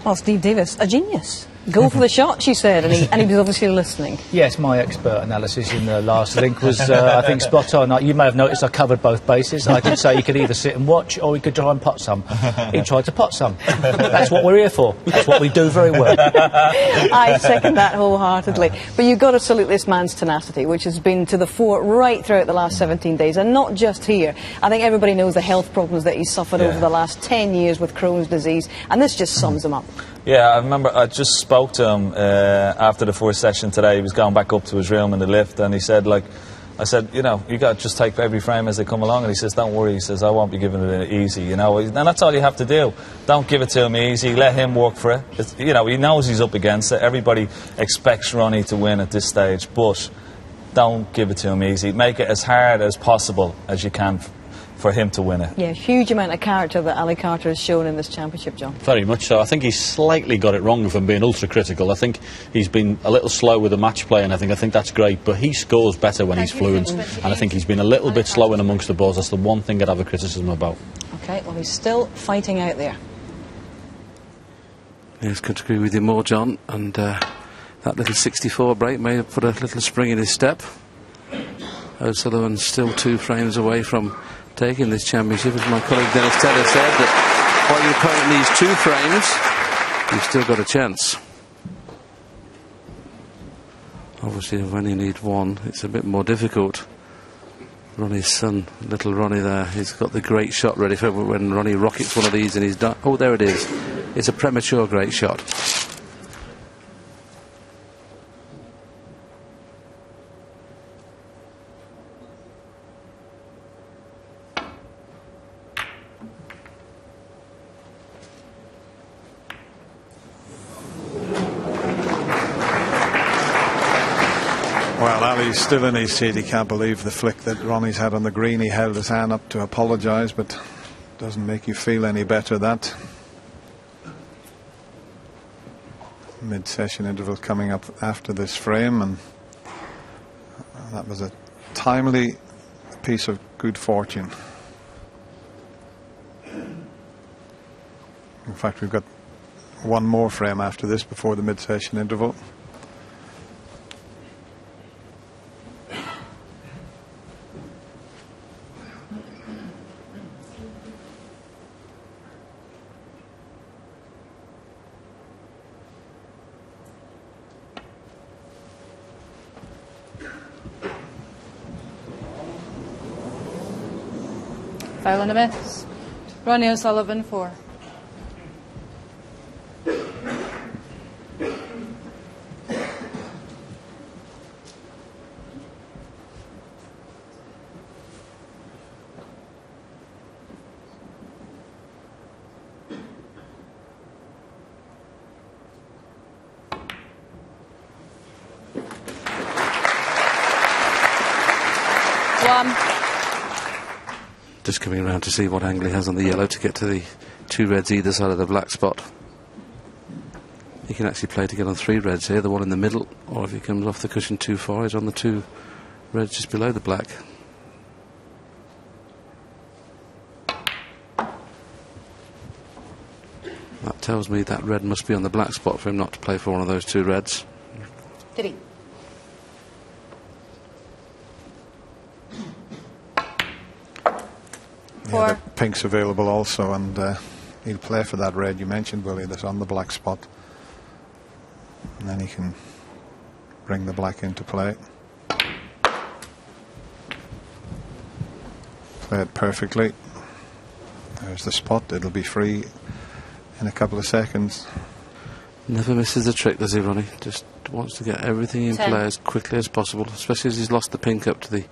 Well, Steve Davis, a genius. Go for the shot, she said, and he was obviously listening. Yes, my expert analysis in the last link was, I think, spot on. You may have noticed I covered both bases. I did say you could either sit and watch or we could try and pot some. He tried to pot some. That's what we're here for. That's what we do very well. I second that wholeheartedly. But you've got to salute this man's tenacity, which has been to the fore right throughout the last 17 days, and not just here. I think everybody knows the health problems that he's suffered over the last 10 years with Crohn's disease, and this just sums him up. Yeah, I remember I just spoke to him after the first session today. He was going back up to his room in the lift, and he said, like, I said, you know, you got to just take every frame as they come along. And he says, don't worry. He says, I won't be giving it easy, you know. And that's all you have to do. Don't give it to him easy. Let him work for it. You know, he knows he's up against it. Everybody expects Ronnie to win at this stage, but don't give it to him easy. Make it as hard as possible as you can for him to win it. Yeah, huge amount of character that Ali Carter has shown in this championship, John. Very much so. I think he's slightly got it wrong if I'm being ultra-critical. I think he's been a little slow with the match play, and I think that's great, but he scores better when he's fluent, and I think he's been a little bit slow in amongst the balls. That's the one thing I'd have a criticism about. OK, well, he's still fighting out there. Yes, could agree with you more, John, and that little 64 break may have put a little spring in his step. O'Sullivan's still 2 frames away from taking this championship, as my colleague Dennis Taylor said, that while your opponent needs 2 frames, you've still got a chance. Obviously, when you need 1, it's a bit more difficult. Ronnie's son, little Ronnie there, he's got the great shot ready for when Ronnie rockets one of these and he's done. Oh, there it is. It's a premature great shot. Well, Ali's still in his seat. He can't believe the flick that Ronnie's had on the green. He held his hand up to apologise, but doesn't make you feel any better, that. Mid-session interval coming up after this frame, and that was a timely piece of good fortune. In fact, we've got one more frame after this before the mid-session interval. Foul and a miss. Ronnie O'Sullivan, 4. Just coming around to see what angle he has on the yellow to get to the 2 reds either side of the black spot. He can actually play to get on 3 reds here, the one in the middle, or if he comes off the cushion too far, he's on the 2 reds just below the black. That tells me that red must be on the black spot for him not to play for one of those 2 reds. Did he? Yeah, the pink's available also, and he'll play for that red you mentioned, Willie, that's on the black spot. And then he can bring the black into play. Play it perfectly. There's the spot. It'll be free in a couple of seconds. Never misses a trick, does he, Ronnie? Just wants to get everything in play as quickly as possible, especially as he's lost the pink up to the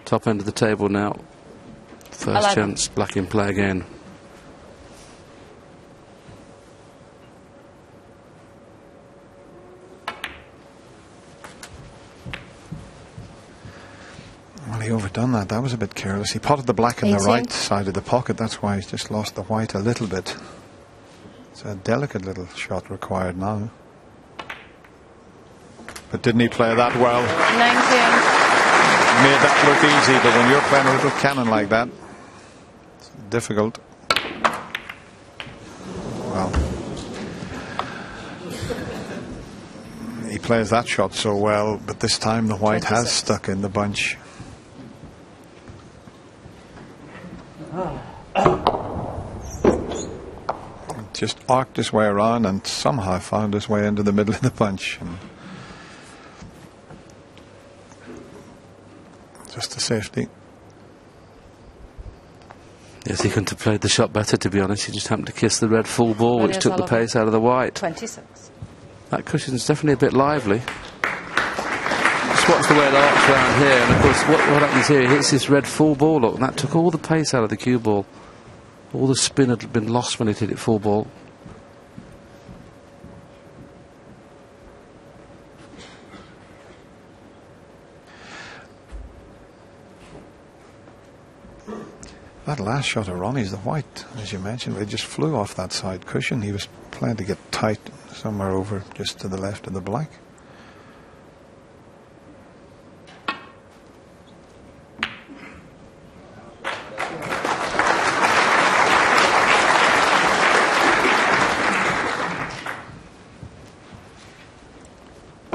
top end of the table now. First 11. chance, black in play again. Well, he overdone that. That was a bit careless. He potted the black in the right side of the pocket. That's why he's just lost the white a little bit. It's a delicate little shot required now. But didn't he play that well? 19. Made that look easy, but when you're playing a little cannon like that, it's difficult. Well, plays that shot so well, but this time the white 26. has stuck in the bunch. Just arced his way around and somehow found his way into the middle of the bunch. And just a safety. Yes, he couldn't have played the shot better, to be honest. He just happened to kiss the red full ball, which took the pace out of the white. 26. That cushion's definitely a bit lively. Just watch the way it arcs round here, and of course what happens here, he hits this red full ball, look, and that took all the pace out of the cue ball. All the spin had been lost when it hit it full ball. That last shot of Ronnie's, the white, as you mentioned, it just flew off that side cushion. He was playing to get tight somewhere over just to the left of the black.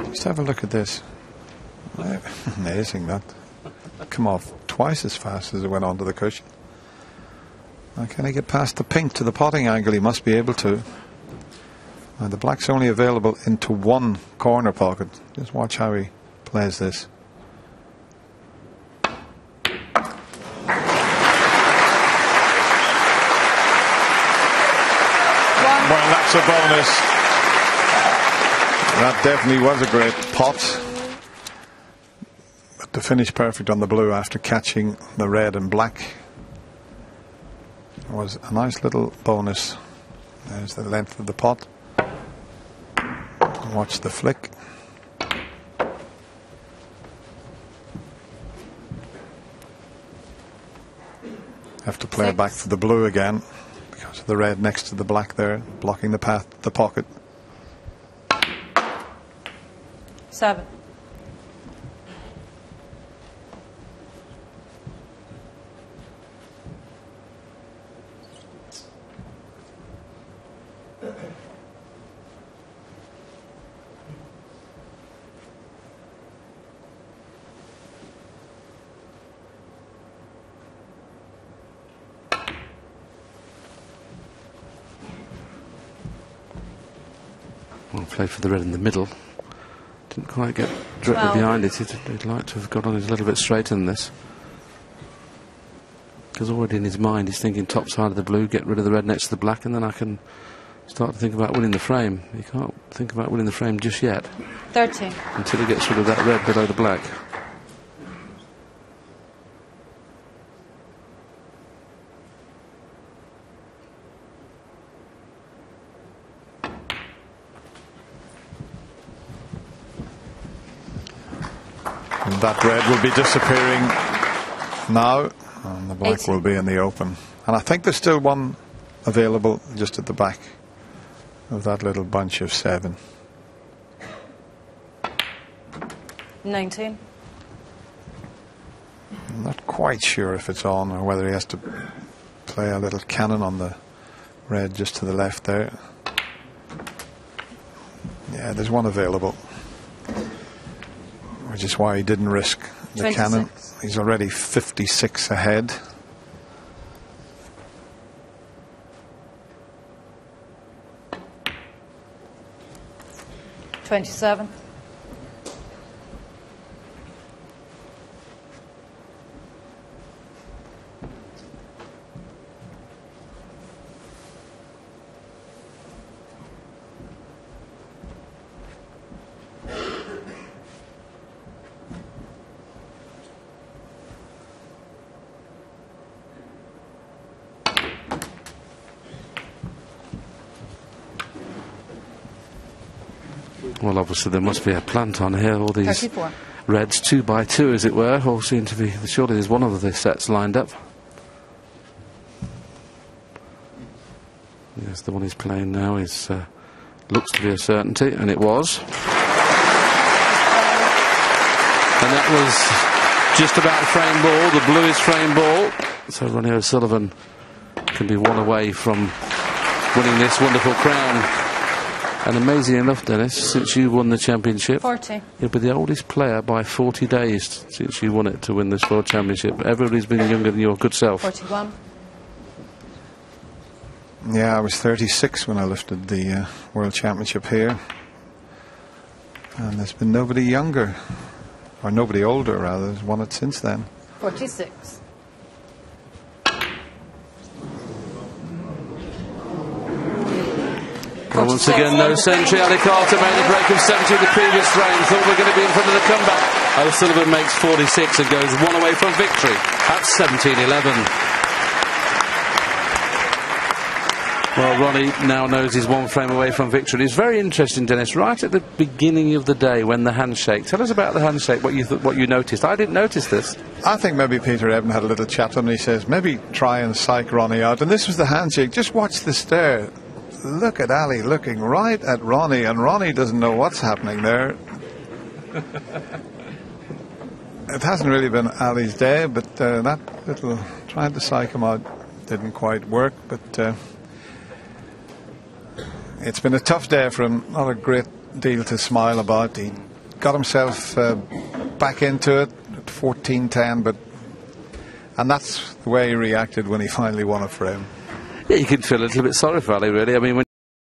Just have a look at this. Amazing that. Come off twice as fast as it went onto the cushion. Now, can he get past the pink to the potting angle? He must be able to. The black's only available into one corner pocket. Just watch how he plays this. Well, that's a bonus. That definitely was a great pot. But to finish perfect on the blue after catching the red and black was a nice little bonus. There's the length of the pot. Watch the flick. Have to play it back for the blue again because of the red next to the black there, blocking the path, the pocket. 7. Well, played for the red in the middle. Didn't quite get directly behind it. He'd like to have got on it a little bit straighter than this. Because already in his mind he's thinking top side of the blue, get rid of the red next to the black, and then I can start to think about winning the frame. You can't think about winning the frame just yet. 13. Until he gets rid of that red below the black. And that red will be disappearing now, and the black 18. will be in the open. And I think there's still one available just at the back of that little bunch of 7. 19. I'm not quite sure if it's on or whether he has to play a little cannon on the red just to the left there. Yeah, there's one available, which is why he didn't risk the 26. cannon. He's already 56 ahead. $27. Well, obviously there must be a plant on here. All these 34. reds 2 by 2, as it were, all seem to be. Surely there's one of the sets lined up. Yes, the one he's playing now is looks to be a certainty, and it was. And that was just about frame ball, the bluest frame ball. So Ronnie O'Sullivan can be one away from winning this wonderful crown. And amazingly enough, Dennis, since you won the championship, 40. you'll be the oldest player by 40 days since you won it to win this World Championship. Everybody's been younger than your good self. 41. Yeah, I was 36 when I lifted the World Championship here. And there's been nobody younger, or nobody older, rather, has won it since then. 46. Well, once again, no century. Ali Carter made a break of 70 in the previous frame. Thought we were going to be in front of the comeback. O'Sullivan makes 46 and goes one away from victory at 17-11. Well, Ronnie now knows he's one frame away from victory. It's very interesting, Dennis, right at the beginning of the day when the handshake. Tell us about the handshake, what you noticed. I didn't notice this. I think maybe Peter Evan had a little chat with him and he says, maybe try and psych Ronnie out. And this was the handshake. Just watch the stare. Look at Ali looking right at Ronnie, and Ronnie doesn't know what's happening there. It hasn't really been Ali's day, but that little trying to psych him out didn't quite work. But it's been a tough day for him. Not a great deal to smile about. He got himself back into it at 14-10, and that's the way he reacted when he finally won a frame. Yeah, you can feel a little bit sorry for Ali, really. I mean, when